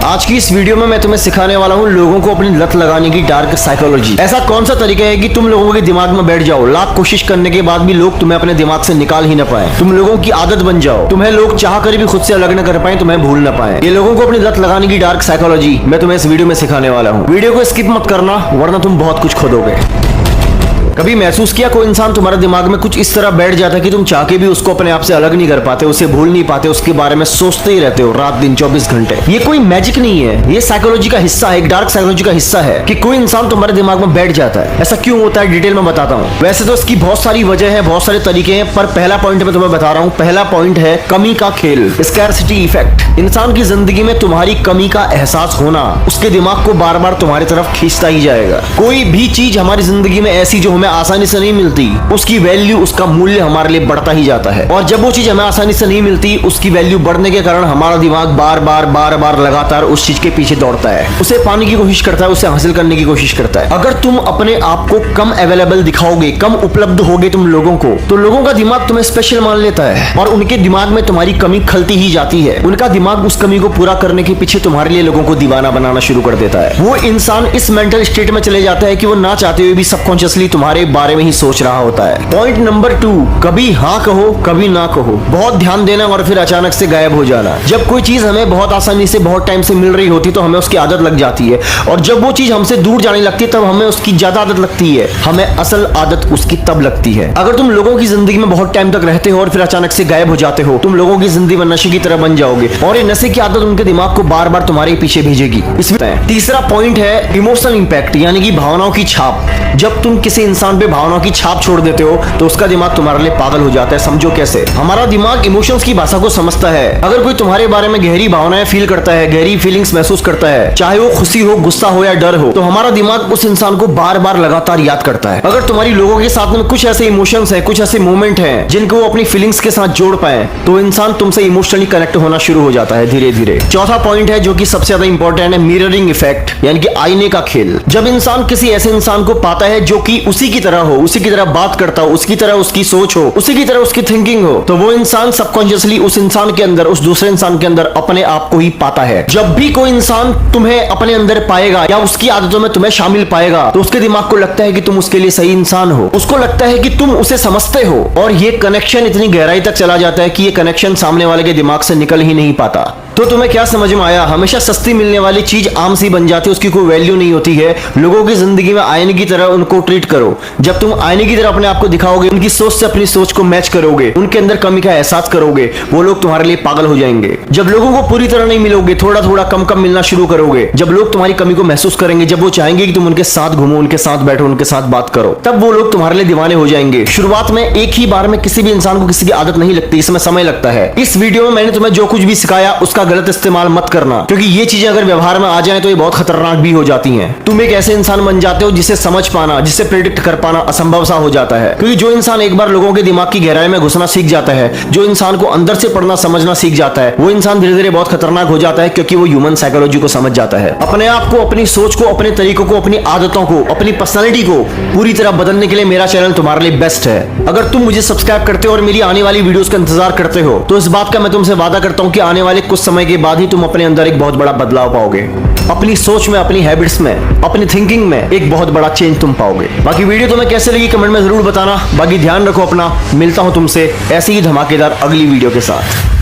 आज की इस वीडियो में मैं तुम्हें सिखाने वाला हूँ लोगों को अपनी लत लगाने की डार्क साइकोलॉजी। ऐसा कौन सा तरीका है कि तुम लोगों के दिमाग में बैठ जाओ, लाख कोशिश करने के बाद भी लोग तुम्हें अपने दिमाग से निकाल ही ना पाए, तुम लोगों की आदत बन जाओ, तुम्हें लोग चाह कर भी खुद से अलग न कर पाए, तुम्हें भूल ना पाए। ये लोगों को अपनी लत लगाने की डार्क साइकोलॉजी मैं तुम्हें इस वीडियो में सिखाने वाला हूँ। वीडियो को स्किप मत करना वरना तुम बहुत कुछ खोदोगे। कभी महसूस किया कोई इंसान तुम्हारे दिमाग में कुछ इस तरह बैठ जाता है कि तुम चाह के भी उसको अपने आप से अलग नहीं कर पाते, उसे भूल नहीं पाते, उसके बारे में सोचते ही रहते हो रात दिन 24 घंटे। ये कोई मैजिक नहीं है, ये साइकोलॉजी का हिस्सा है, एक डार्क साइकोलॉजी का हिस्सा है कि कोई इंसान तुम्हारे दिमाग में बैठ जाता है। ऐसा क्यों होता है डिटेल में बताता हूँ। वैसे तो इसकी बहुत सारी वजह है, बहुत सारे तरीके हैं, पर पहला पॉइंट मैं तुम्हें बता रहा हूँ। पहला पॉइंट है कमी का खेल, स्कैरसिटी इफेक्ट। इंसान की जिंदगी में तुम्हारी कमी का एहसास होना उसके दिमाग को बार बार तुम्हारी तरफ खींचता ही जाएगा। कोई भी चीज हमारी जिंदगी में ऐसी जो हमें आसानी से नहीं मिलती, उसकी वैल्यू, उसका मूल्य हमारे लिए बढ़ता ही जाता है। और जब वो चीज हमें आसानी से नहीं मिलती, उसकी वैल्यू बढ़ने के कारण हमारा दिमाग बार बार लगातार उस चीज के पीछे दौड़ता है, उसे पाने की कोशिश करता है, उसे हासिल करने की कोशिश करता है। अगर तुम अपने आप को कम अवेलेबल दिखाओगे, कम उपलब्ध होगे तुम लोगों को, तो लोगों का दिमाग तुम्हें स्पेशल मान लेता है और उनके दिमाग में तुम्हारी कमी खलती ही जाती है। उनका दिमाग उस कमी को पूरा करने के पीछे तुम्हारे लिए लोगों को दीवाना बनाना शुरू कर देता है। वो इंसान इस मेंटल स्टेट में चले जाता है कि वो ना चाहते हुए भी सबकॉन्शियसली तुम्हारे बारे में ही सोच रहा होता है। पॉइंट नंबर 2, कभी हाँ कहो कभी ना कहो। बहुत ध्यान देना और फिर अचानक से गायब हो जाना। जब कोई चीज हमें बहुत आसानी से बहुत टाइम से मिल रही होती तो हमें उसकी आदत लग जाती है, और जब वो चीज हमसे दूर जाने लगती है तब हमें उसकी ज्यादा आदत लगती है। हमें असल आदत उसकी तब लगती है। अगर तुम लोगों की जिंदगी में बहुत टाइम तक रहते हो और फिर अचानक से गायब हो जाते हो, तुम लोगों की जिंदगी में नशे की तरह बन जाओगे और ये नशे की आदत उनके दिमाग को बार बार तुम्हारे पीछे भेजेगी। इसमें तीसरा पॉइंट है इमोशनल इंपैक्ट, यानी कि भावनाओं की छाप। जब तुम किसी इंसान पे भावनाओं की छाप छोड़ देते हो तो उसका दिमाग तुम्हारे लिए पागल हो जाता है। समझो कैसे। हमारा दिमाग इमोशंस की भाषा को समझता है। अगर कोई तुम्हारे बारे में गहरी भावनाएं फील करता है, गहरी फीलिंग्स महसूस करता है, चाहे वो खुशी हो, गुस्सा हो या डर हो, तो हमारा दिमाग उस इंसान को बार बार लगातार याद करता है। अगर तुम्हारी लोगों के साथ में कुछ ऐसे इमोशंस है, कुछ ऐसे मोमेंट है जिनको वो अपनी फीलिंग्स के साथ जोड़ पाए, तो इंसान तुमसे इमोशनली कनेक्ट होना शुरू हो जाता है धीरे धीरे। चौथा पॉइंट है जो कि सबसे ज्यादा इंपॉर्टेंट है, मिररिंग इफेक्ट, यानी कि आईने का खेल। जब इंसान किसी ऐसे इंसान को पाता है जो कि उसी की तरह हो, उसी की तरह बात करता हो, उसकी तरह उसकी सोच हो, उसी की तरह उसकी थिंकिंग हो, तो वो इंसान सबकॉन्शियसली उस इंसान के अंदर, उस दूसरे इंसान के अंदर अपने आप को ही पाता है। जब भी कोई इंसान तुम्हें अपने अंदर पाएगा या उसकी आदतों में तुम्हें शामिल पाएगा, तो उसके दिमाग को लगता है कि तुम उसके लिए सही इंसान हो, उसको लगता है कि तुम उसे समझते हो, और ये कनेक्शन इतनी गहराई तक चला जाता है कि ये कनेक्शन सामने वाले के दिमाग से निकल ही नहीं पाता। तो तुम्हें क्या समझ में आया? हमेशा सस्ती मिलने वाली चीज आम सी बन जाती है, उसकी कोई वैल्यू नहीं होती है। लोगों की जिंदगी में आईने की तरह उनको ट्रीट करो। जब तुम आईने की तरह अपने आप को दिखाओगे, उनकी सोच से अपनी सोच को मैच करोगे, उनके अंदर कमी का एहसास करोगे, वो लोग तुम्हारे लिए पागल हो जाएंगे। जब लोगों को पूरी तरह नहीं मिलोगे, थोड़ा थोड़ा कम कम मिलना शुरू करोगे, जब लोग तुम्हारी कमी को महसूस करेंगे, जब वो चाहेंगे कि तुम उनके साथ घूमो, उनके साथ बैठो, उनके साथ बात करो, तब वो लोग तुम्हारे लिए दीवाने हो जाएंगे। शुरुआत में एक ही बार में किसी भी इंसान को किसी की आदत नहीं लगती, इसमें समय लगता है। इस वीडियो में मैंने तुम्हें जो कुछ भी सिखाया उसका गलत इस्तेमाल मत करना, क्योंकि ये चीजें अगर व्यवहार में आ जाएं तो ये बहुत खतरनाक भी हो जाती हैं। तुम एक ऐसे इंसान बन जाते हो जिसे समझ पाना, जिसे प्रेडिक्ट कर पाना असंभव सा हो जाता है। क्योंकि जो इंसान एक बार लोगों के दिमाग की गहराई में घुसना सीख जाता है, जो इंसान को अंदर से पढ़ना समझना सीख जाता है, वो इंसान धीरे धीरे बहुत खतरनाक हो जाता है, क्योंकि वो ह्यूमन साइकोलॉजी को समझ जाता है। अपने आप को, अपनी सोच को, अपने तरीकों को, अपनी आदतों को, अपनी पर्सनैलिटी को पूरी तरह बदलने के लिए मेरा चैनल तुम्हारे लिए बेस्ट है। अगर तुम मुझे सब्सक्राइब करते हो और मेरी आने वाली वीडियोस का इंतजार करते हो, तो इस बात का मैं तुमसे वादा करता हूं कि आने वाले कुछ समय के बाद ही तुम अपने अंदर एक बहुत बड़ा बदलाव पाओगे। अपनी सोच में, अपनी हैबिट्स में, अपनी थिंकिंग में एक बहुत बड़ा चेंज तुम पाओगे। बाकी वीडियो तुम्हें कैसे लगी कमेंट में जरूर बताना। बाकी ध्यान रखो अपना। मिलता हूं तुमसे ऐसी ही धमाकेदार अगली वीडियो के साथ।